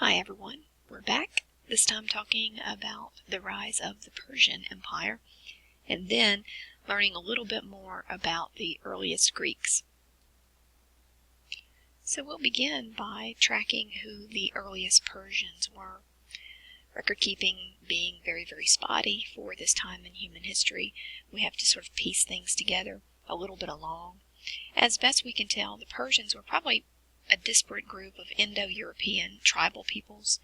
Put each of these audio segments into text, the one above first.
Hi everyone, we're back, this time talking about the rise of the Persian Empire, and then learning a little bit more about the earliest Greeks. So we'll begin by tracking who the earliest Persians were. Record keeping being very, very spotty for this time in human history, we have to sort of piece things together a little bit along. As best we can tell, the Persians were probably a disparate group of Indo-European tribal peoples.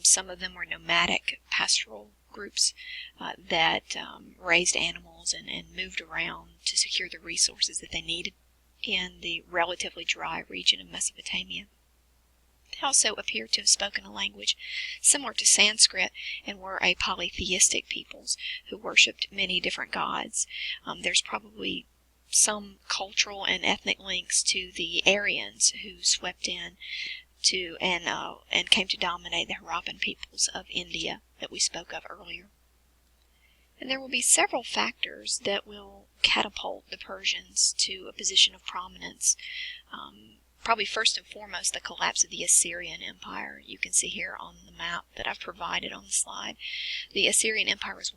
Some of them were nomadic pastoral groups that raised animals and moved around to secure the resources that they needed in the relatively dry region of Mesopotamia. They also appear to have spoken a language similar to Sanskrit and were a polytheistic peoples who worshipped many different gods. There's probably some cultural and ethnic links to the Aryans who swept in to and came to dominate the Harappan peoples of India that we spoke of earlier. And there will be several factors that will catapult the Persians to a position of prominence. Probably first and foremost, the collapse of the Assyrian Empire. You can see here on the map that I've provided on the slide. The Assyrian Empire was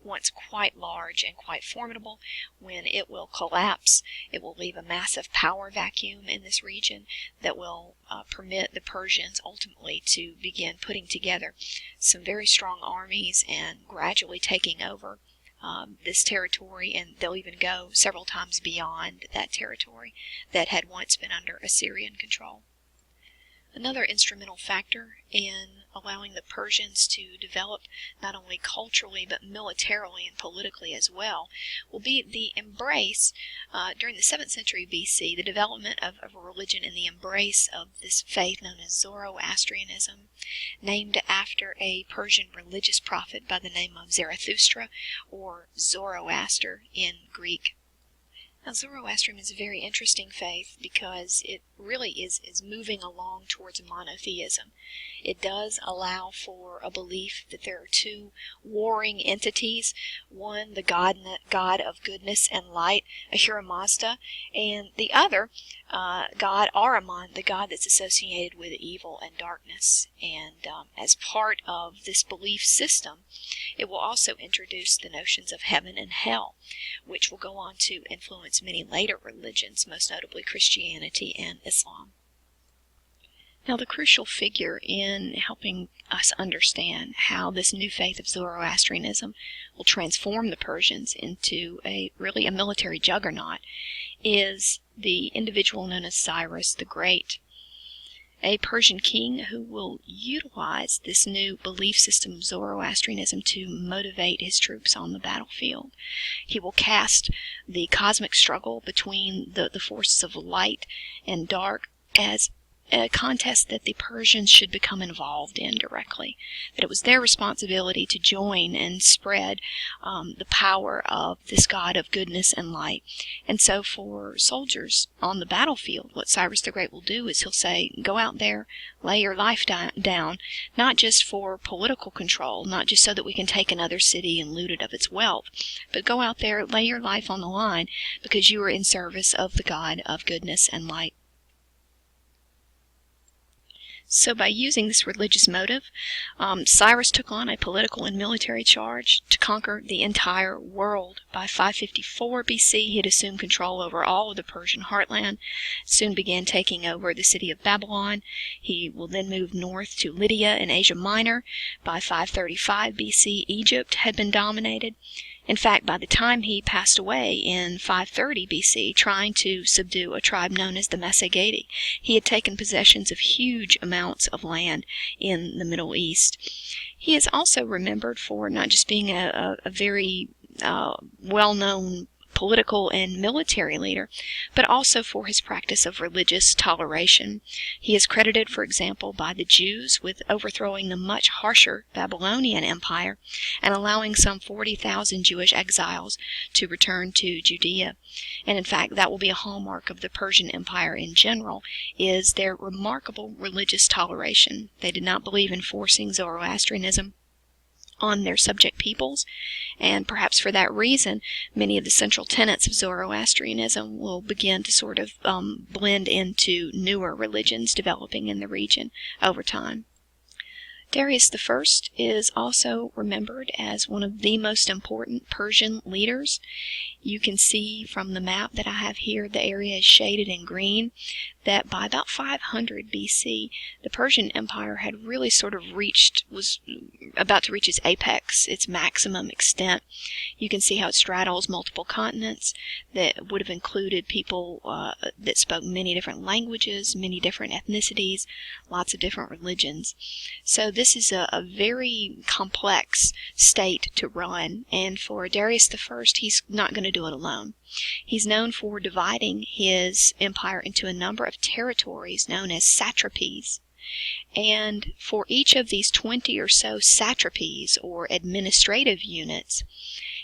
once quite large and quite formidable. When it will collapse, it will leave a massive power vacuum in this region that will permit the Persians ultimately to begin putting together some very strong armies and gradually taking over this territory, and they'll even go several times beyond that territory that had once been under Assyrian control. Another instrumental factor in allowing the Persians to develop not only culturally but militarily and politically as well will be the embrace, during the 7th century BC, the development of a religion and the embrace of this faith known as Zoroastrianism, named after a Persian religious prophet by the name of Zarathustra, or Zoroaster in Greek. Now, Zoroastrianism is a very interesting faith because it really is moving along towards monotheism. It does allow for a belief that there are two warring entities, one the god of goodness and light, Ahura Mazda, and the other god Ahriman, the god that's associated with evil and darkness. And as part of this belief system, it will also introduce the notions of heaven and hell, which will go on to influence many later religions, most notably Christianity and Islam. Now, the crucial figure in helping us understand how this new faith of Zoroastrianism will transform the Persians into really a military juggernaut is the individual known as Cyrus the Great, a Persian king who will utilize this new belief system of Zoroastrianism to motivate his troops on the battlefield. He will cast the cosmic struggle between the forces of light and dark as a contest that the Persians should become involved in directly, that it was their responsibility to join and spread the power of this god of goodness and light. And so for soldiers on the battlefield, what Cyrus the Great will do is he'll say, go out there, lay your life down, not just for political control, not just so that we can take another city and loot it of its wealth, but go out there, lay your life on the line because you are in service of the god of goodness and light. So by using this religious motive, Cyrus took on a political and military charge to conquer the entire world. By 554 BC, he had assumed control over all of the Persian heartland, soon began taking over the city of Babylon. He will then move north to Lydia in Asia Minor. By 535 BC, Egypt had been dominated. In fact, by the time he passed away in 530 BC, trying to subdue a tribe known as the Mycenae, he had taken possessions of huge amounts of land in the Middle East. He is also remembered for not just being a very well-known political and military leader, but also for his practice of religious toleration. He is credited, for example, by the Jews with overthrowing the much harsher Babylonian Empire and allowing some 40,000 Jewish exiles to return to Judea. And in fact, that will be a hallmark of the Persian Empire in general, is their remarkable religious toleration. They did not believe in forcing Zoroastrianism on their subject peoples, and perhaps for that reason, many of the central tenets of Zoroastrianism will begin to sort of blend into newer religions developing in the region over time. Darius the First is also remembered as one of the most important Persian leaders. You can see from the map that I have here, the area is shaded in green, that by about 500 BC, the Persian Empire had really sort of was about to reach its apex, its maximum extent. You can see how it straddles multiple continents that would have included people that spoke many different languages, many different ethnicities, lots of different religions. So this is a very complex state to run, and for Darius the First, he's not going to do it alone. He's known for dividing his empire into a number of territories known as satrapies. And for each of these 20 or so satrapies, or administrative units,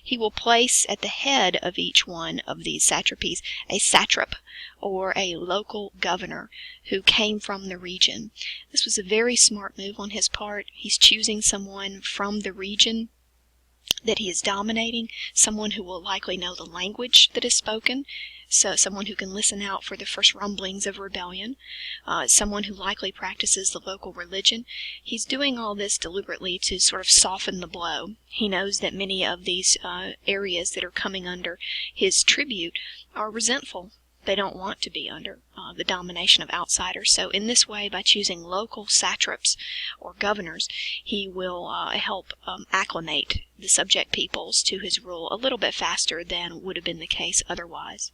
he will place at the head of each one of these satrapies a satrap, or a local governor, who came from the region. This was a very smart move on his part. He's choosing someone from the region that he is dominating, someone who will likely know the language that is spoken, so someone who can listen out for the first rumblings of rebellion, someone who likely practices the local religion. He's doing all this deliberately to sort of soften the blow. He knows that many of these areas that are coming under his tribute are resentful. They don't want to be under the domination of outsiders. So in this way, by choosing local satraps or governors, he will help acclimate the subject peoples to his rule a little bit faster than would have been the case otherwise.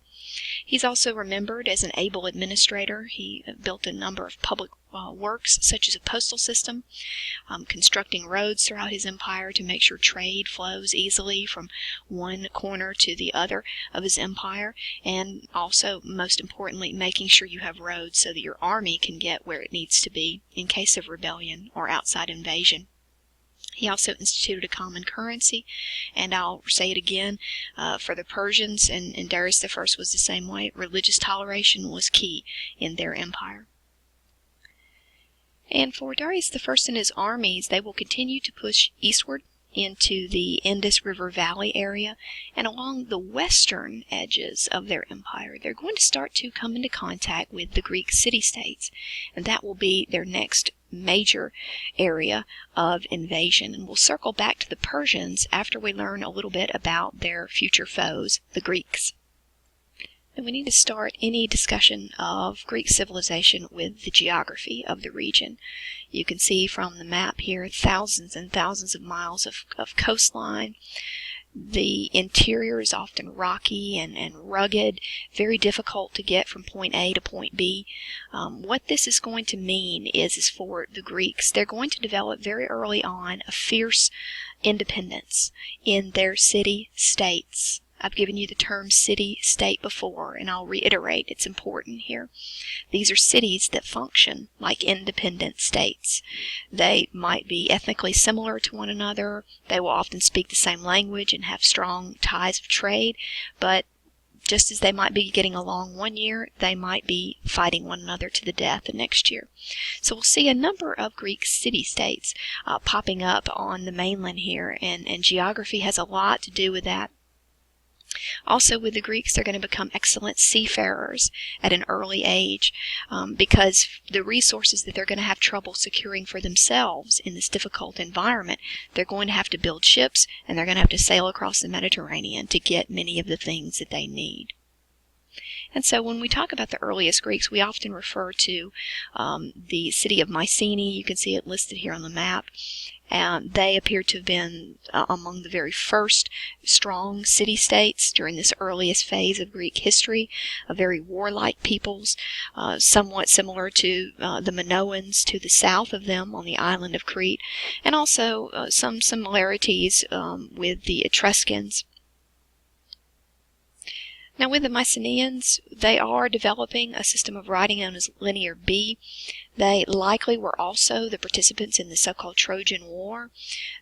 He's also remembered as an able administrator. He built a number of public works, such as a postal system, constructing roads throughout his empire to make sure trade flows easily from one corner to the other of his empire, and also, most importantly, making sure you have roads so that your army can get where it needs to be in case of rebellion or outside invasion. He also instituted a common currency, and I'll say it again, for the Persians, and Darius the First was the same way, religious toleration was key in their empire. And for Darius the First and his armies, they will continue to push eastward into the Indus River Valley area, and along the western edges of their empire, they're going to start to come into contact with the Greek city-states, and that will be their next major area of invasion. And we'll circle back to the Persians after we learn a little bit about their future foes, the Greeks. And we need to start any discussion of Greek civilization with the geography of the region. You can see from the map here thousands and thousands of miles of coastline. The interior is often rocky and rugged, very difficult to get from point A to point B. What this is going to mean is for the Greeks, they're going to develop very early on a fierce independence in their city-states. I've given you the term city-state before, and I'll reiterate it's important here. These are cities that function like independent states. They might be ethnically similar to one another. They will often speak the same language and have strong ties of trade, but just as they might be getting along one year, they might be fighting one another to the death the next year. So we'll see a number of Greek city-states popping up on the mainland here, and geography has a lot to do with that. Also, with the Greeks, they're going to become excellent seafarers at an early age because the resources that they're going to have trouble securing for themselves in this difficult environment, they're going to have to build ships, and they're going to have to sail across the Mediterranean to get many of the things that they need. And so when we talk about the earliest Greeks, we often refer to the city of Mycenae. You can see it listed here on the map. And they appear to have been among the very first strong city-states during this earliest phase of Greek history, a very warlike peoples, somewhat similar to the Minoans to the south of them on the island of Crete, and also some similarities with the Etruscans. Now, with the Mycenaeans, they are developing a system of writing known as Linear B. They likely were also the participants in the so-called Trojan War.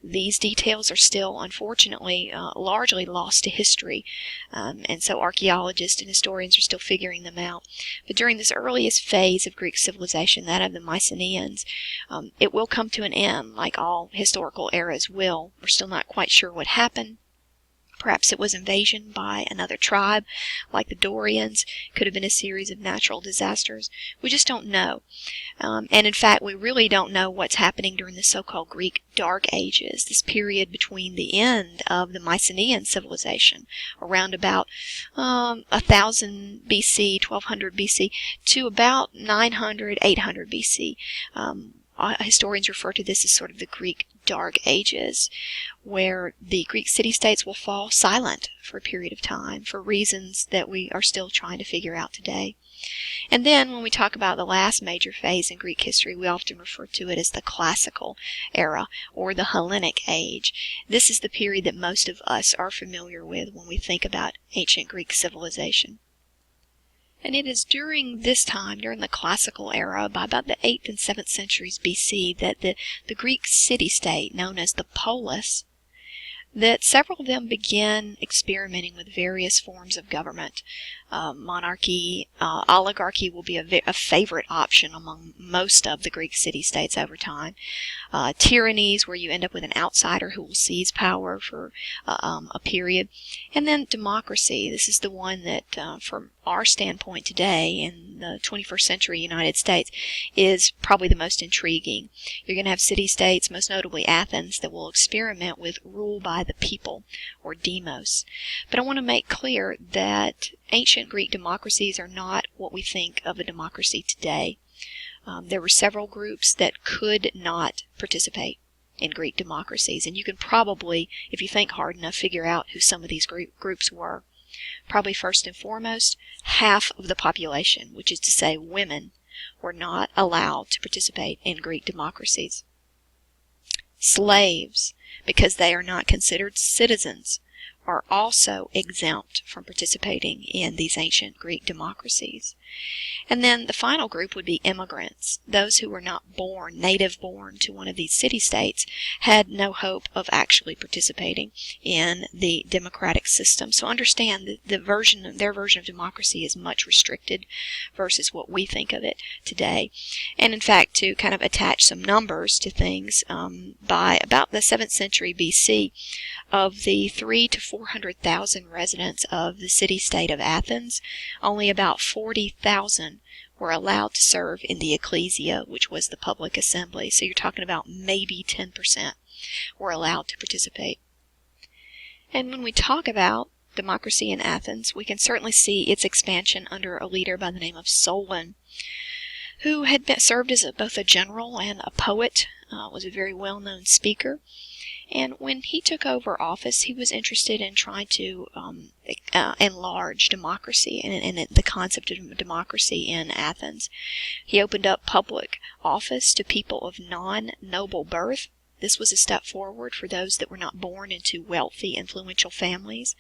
These details are still, unfortunately, largely lost to history, and so archaeologists and historians are still figuring them out. But during this earliest phase of Greek civilization, that of the Mycenaeans, it will come to an end, like all historical eras will. We're still not quite sure what happened. Perhaps it was invasion by another tribe, like the Dorians. Could have been a series of natural disasters. We just don't know. And in fact, we really don't know what's happening during the so-called Greek Dark Ages, this period between the end of the Mycenaean civilization, around about 1000 BC, 1200 BC, to about 900, 800 BC. Historians refer to this as sort of the Greek Dark Ages, where the Greek city-states will fall silent for a period of time for reasons that we are still trying to figure out today. And then when we talk about the last major phase in Greek history, we often refer to it as the classical era or the Hellenic Age. This is the period that most of us are familiar with when we think about ancient Greek civilization. And it is during this time, during the classical era, by about the 8th and 7th centuries BC, that the Greek city-state, known as the polis, that several of them began experimenting with various forms of government. Monarchy, oligarchy will be a favorite option among most of the Greek city-states over time. Tyrannies, where you end up with an outsider who will seize power for a period. And then democracy. This is the one that, from our standpoint today in the 21st century United States, is probably the most intriguing. You're going to have city-states, most notably Athens, that will experiment with rule by the people, or demos. But I want to make clear that ancient Greek democracies are not what we think of a democracy today. There were several groups that could not participate in Greek democracies, and you can probably, if you think hard enough, figure out who some of these groups were. Probably first and foremost, half of the population, which is to say women, were not allowed to participate in Greek democracies. Slaves, because they are not considered citizens, are also exempt from participating in these ancient Greek democracies. And then the final group would be immigrants. Those who were not born, native born to one of these city-states, had no hope of actually participating in the democratic system. So understand that their version of democracy is much restricted versus what we think of it today. And in fact, to kind of attach some numbers to things, by about the 7th century BC, of the 300,000 to 400,000 residents of the city-state of Athens, only about 40,000 were allowed to serve in the ecclesia, which was the public assembly. So you're talking about maybe 10% were allowed to participate. And when we talk about democracy in Athens, we can certainly see its expansion under a leader by the name of Solon, who had served as both a general and a poet, was a very well-known speaker. And when he took over office, he was interested in trying to enlarge democracy and the concept of democracy in Athens. He opened up public office to people of non-noble birth. This was a step forward for those that were not born into wealthy, influential families.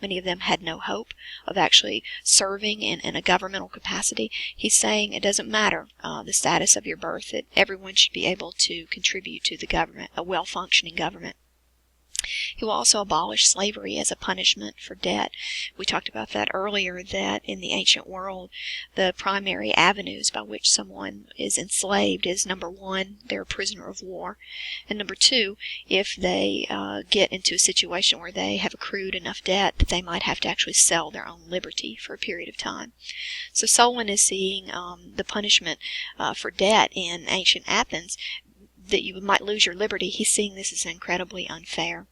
Many of them had no hope of actually serving in a governmental capacity. He's saying it doesn't matter the status of your birth, that everyone should be able to contribute to the government, a well-functioning government. He will also abolish slavery as a punishment for debt. We talked about that earlier, that in the ancient world, the primary avenues by which someone is enslaved is, number one, they're a prisoner of war, and number two, if they get into a situation where they have accrued enough debt that they might have to actually sell their own liberty for a period of time. So Solon is seeing the punishment for debt in ancient Athens, that you might lose your liberty. He's seeing this as incredibly unfair.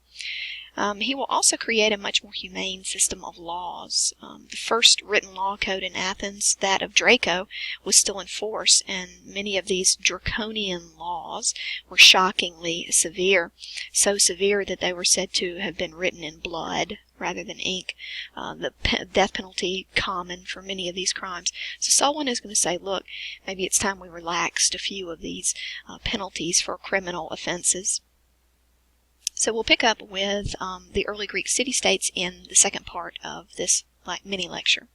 He will also create a much more humane system of laws. The first written law code in Athens, that of Draco, was still in force, and many of these draconian laws were shockingly severe, so severe that they were said to have been written in blood rather than ink. The death penalty common for many of these crimes. So Solon is going to say, look, maybe it's time we relaxed a few of these penalties for criminal offenses. So we'll pick up with the early Greek city-states in the second part of this mini lecture.